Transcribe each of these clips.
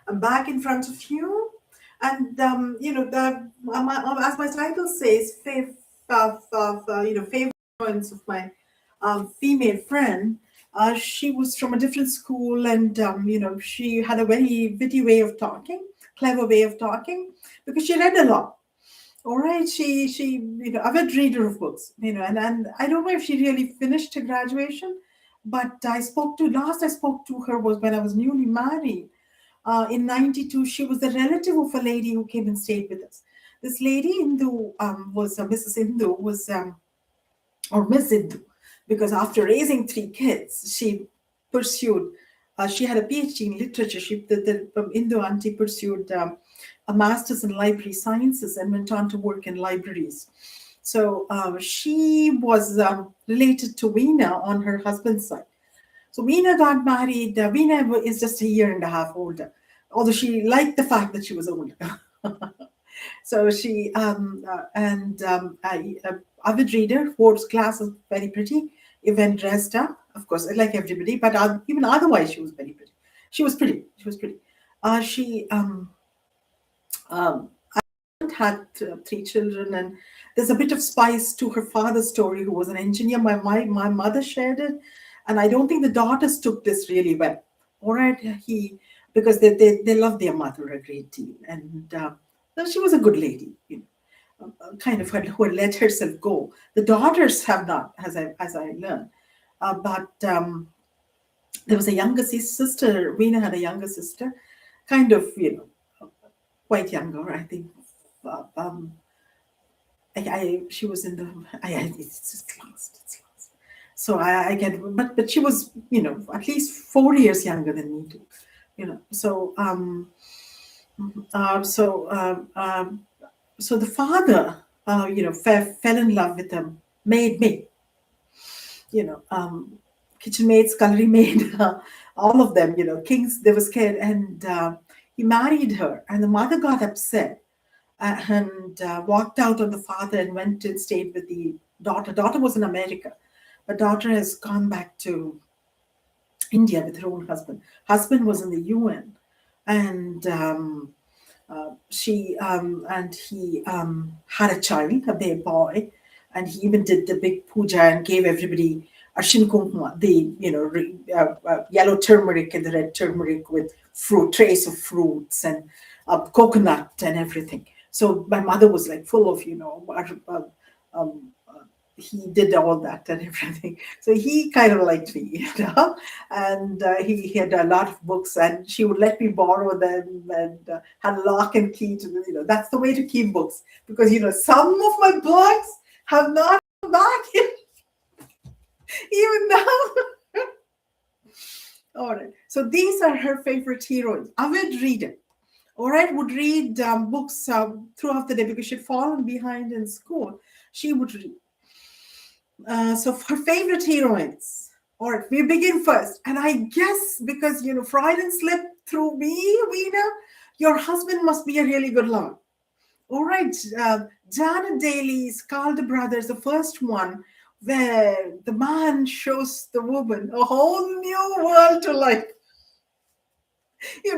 I'm back in front of you. And as my title says, favorite influence of my female friend. She was from a different school, and she had a very witty way of talking, clever way of talking, because she read a lot. All right, she avid reader of books, and I don't know if she really finished her graduation, but I spoke to her was when I was newly married in 92. She was the relative of a lady who came and stayed with us. This lady Hindu was Mrs. Hindu was or Miss Hindu, because after raising three kids, she pursued. She had a PhD in literature. The Hindu auntie pursued a master's in library sciences and went on to work in libraries. So she was related to Veena on her husband's side. So Veena got married. Veena is just a year and a half older, although she liked the fact that she was older. So she avid reader, wore glasses, very pretty, even dressed up, of course, like everybody, but even otherwise, she was very pretty. She was pretty. She was pretty. She um, had three children, and there's a bit of spice to her father's story, who was an engineer. My mother shared it, and I don't think the daughters took this really well. All right, he because they love their mother a great deal, and well, she was a good lady, kind of who had let herself go. The daughters have not, as I learned, but there was a younger sister. Veena had a younger sister, kind of quite younger, I think. She was in it's just lost. It's lost. So I get, but she was at least 4 years younger than me too. So uh, so um, um, so the father fell in love with a maid, you know, kitchen maid, scullery maid, all of them, kings. They were scared, and he married her, and the mother got upset and walked out on the father and went and stayed with the daughter. Daughter was in America, but daughter has gone back to India with her own husband. Husband was in the UN, and she and he had a child, a baby boy, and he even did the big puja and gave everybody arshin kumkuma, the yellow turmeric and the red turmeric with fruit trays of fruits and coconut and everything. So my mother was like full of he did all that and everything. So he kind of liked me, and he had a lot of books, and she would let me borrow them, and had lock and key to that's the way to keep books, because some of my books have not come back even now. All right. So these are her favorite heroines. Avid reader. All right, would read books throughout the day because she'd fallen behind in school. She would read. So her favorite heroines. All right, we begin first. And I guess because, Freudian slipped through me, Weena, your husband must be a really good lover. All right, Janet Daly's Calder Brothers, the first one, where the man shows the woman a whole new world to life. The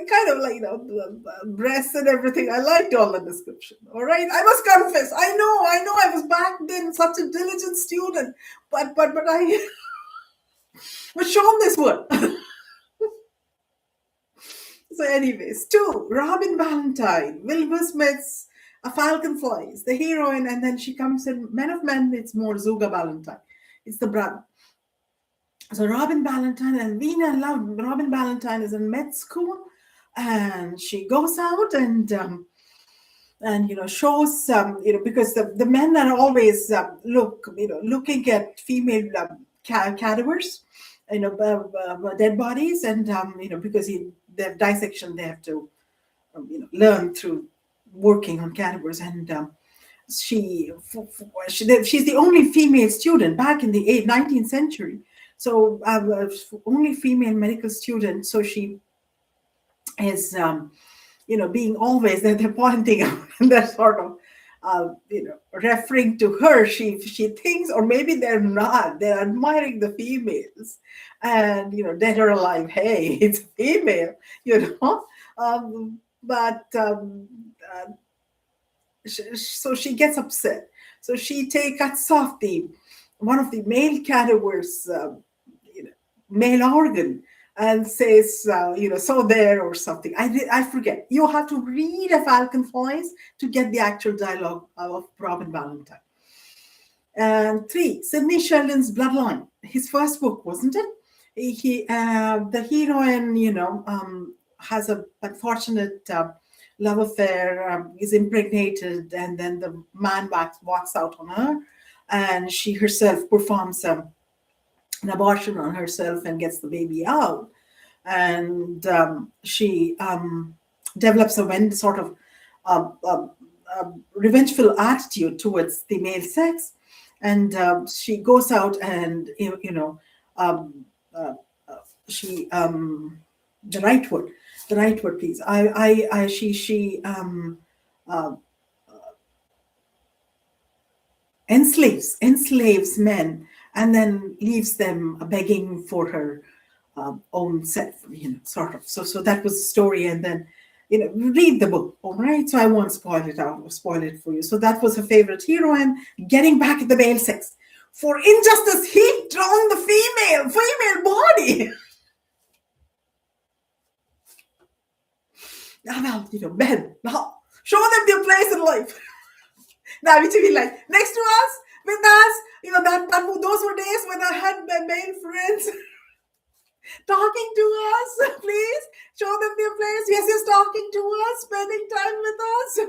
kind of like, breasts and everything. I liked all the description. All right, I must confess. I know, I was back then such a diligent student, but I was shown this word. So, anyways, two, Robin Valentine, Wilbur Smith's A Falcon Flies, the heroine, and then she comes in Men of Men. It's more Zuga Valentine. It's the brother. So Robin Ballantyne and Veena loved Robin Ballantyne is in med school, and she goes out and shows because the men are always looking at female cadavers, dead bodies, and because they have dissection, they have to learn through working on cadavers, and she's the only female student back in the 19th century. So only female medical student. So she is, being always they're pointing out and that sort of referring to her, she thinks, or maybe they're not. They're admiring the females, and dead or alive, hey, it's a female, but so she gets upset. So she cuts off the one of the male cadavers, male organ, and says, so there or something. I forget. You have to read A Falcon Flies to get the actual dialogue of Robin Valentine. And three, Sidney Sheldon's Bloodline, his first book, wasn't it? The heroine, has a unfortunate love affair, is impregnated, and then the man walks out on her, and she herself performs an abortion on herself and gets the baby out. And she develops a sort of revengeful attitude towards the male sex, and she goes out and um, uh, she the right word, please. She uh, enslaves men, and then leaves them begging for her own self, sort of. So that was the story, and then read the book, all right? So I won't spoil it for you. So that was her favorite heroine, getting back at the male sex. For injustice heaped on the female body. Now, men, now, show them their place in life. Now, which be like, next to us, with us, those were days when I had my male friends talking to us. Please show them their place. Yes, he's talking to us, spending time with us.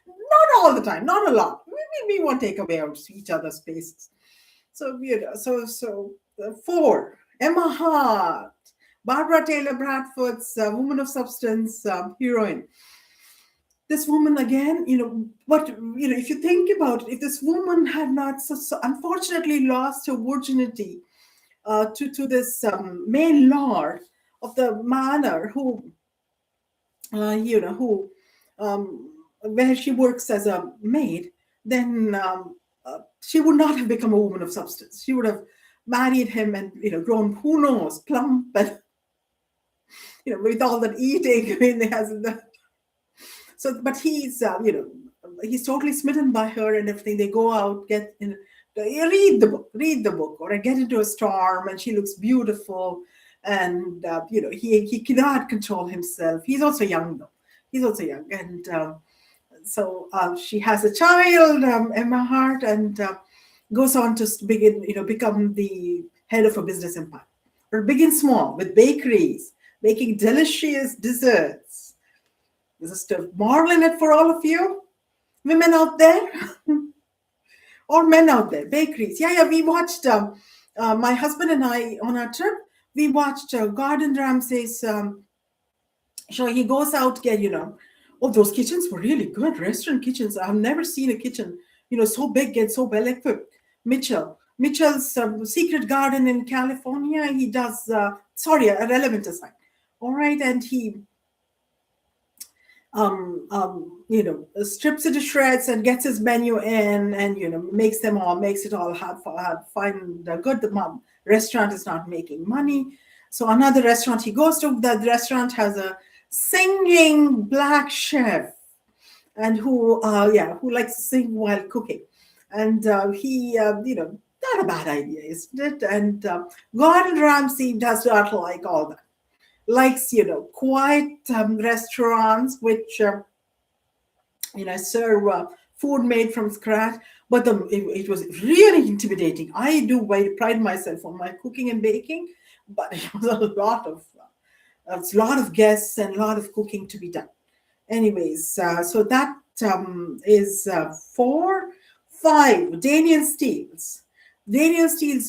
Not all the time, not a lot. We won't take away each other's spaces. So four, Emma Hart, Barbara Taylor Bradford's Woman of Substance heroine. This woman again, if you think about it, if this woman had not so unfortunately lost her virginity to this male lord of the manor, who where she works as a maid, then she would not have become a woman of substance. She would have married him and grown, who knows, plump, and with all that eating. I mean, but he's totally smitten by her and everything. They go out, read the book, or get into a storm, and she looks beautiful, and he cannot control himself. He's also young, though. And so she has a child, Emma Hart, and goes on to become the head of a business empire. Or begin small with bakeries, making delicious desserts. Is this a moral in it for all of you, women out there? Or men out there, bakeries. Yeah, we watched, my husband and I, on our trip, we watched Gordon Ramsay's show. He goes out, those kitchens were really good, restaurant kitchens. I've never seen a kitchen, so big and so well equipped. Mitchell's Secret Garden in California, he does, a relevant aside. All right, and he strips it to shreds and gets his menu in, and makes it all find good. The restaurant is not making money, so another restaurant he goes to, that restaurant has a singing black chef, and who likes to sing while cooking, and he not a bad idea, isn't it? And Gordon Ramsay does not like all that. Likes quiet restaurants which serve food made from scratch, but it was really intimidating. I do pride myself on my cooking and baking, but it was a lot of guests and a lot of cooking to be done. Anyways, so that is 4. 5, Daniel Steele's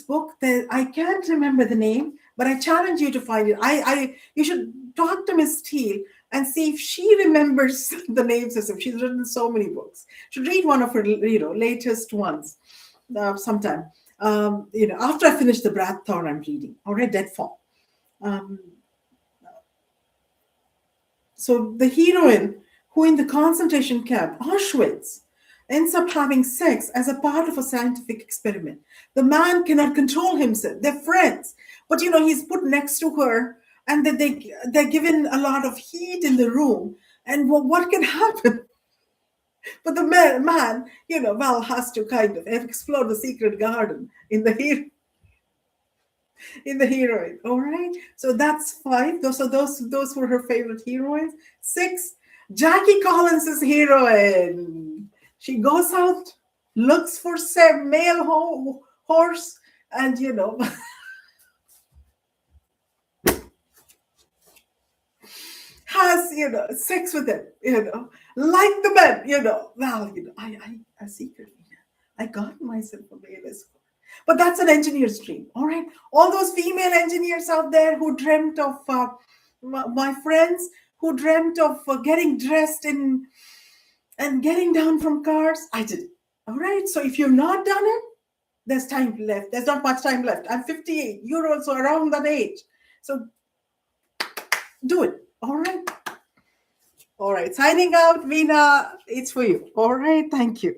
book. I can't remember the name, but I challenge you to find it. You should talk to Miss Steele and see if she remembers the names of them. She's written so many books. Should read one of her latest ones sometime. After I finish the Brad Thorne I'm reading, or a Deadfall. So the heroine, who in the concentration camp Auschwitz ends up having sex as a part of a scientific experiment. The man cannot control himself. They're friends, but he's put next to her, and then they're given a lot of heat in the room. And what can happen? But the man, well, has to kind of explore the secret garden in the heroine. All right. So that's five. Those were her favorite heroines. Six, Jackie Collins's heroine. She goes out, looks for some male horse, and has sex with him. Like the men. Well, I secretly I got myself a male escort. But that's an engineer's dream, all right? All those female engineers out there who dreamt of my friends who dreamt of getting dressed in and getting down from cars, I did it. All right. So if you've not done it, there's time left. There's not much time left. I'm 58. You're also around that age. So do it. All right. All right. Signing out, Veena. It's for you. All right. Thank you.